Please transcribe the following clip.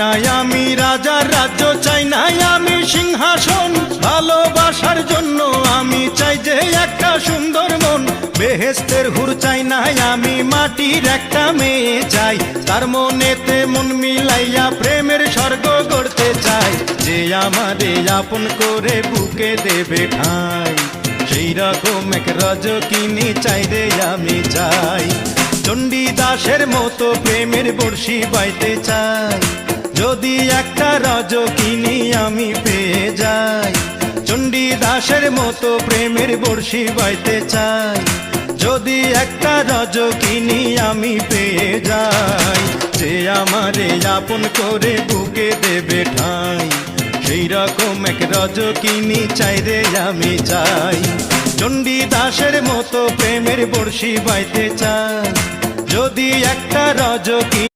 নাই আমি রাজার রাজ্য, চাই নাই আমি সিংহাসন, ভালোবাসার জন্য আমি চাই যে একটা সুন্দর মন। বেহেশতের হুর চাই নাই আমি, মাটির একটা মেয়ে চাই, তার মনেতে মন মিলাইয়া প্রেমের স্বর্গ গড়তে চাই। যে আমারে আপন করে বুকে দেবে ঠাঁই, সেই রকম এক রজকিনী চাই রে আমি চাই। চণ্ডীদাসের মতো প্রেমের বর্ষি বাইতে চাই, যদি একটা রজকিনী আমি পেয়ে যাই। চণ্ডীদাসের মতো প্রেমের বর্ষি বাইতে চাই, যদি একটা রজকিনী আমি পেয়ে যাই। যে আমারে আপন করে বুকে দেবে ঠাঁই, সেই রকম এক রজকিনী চাই রে আমি চাই। চণ্ডীদাসের মতো প্রেমের বর্ষি বাইতে চাই, যদি একটা রজকিনী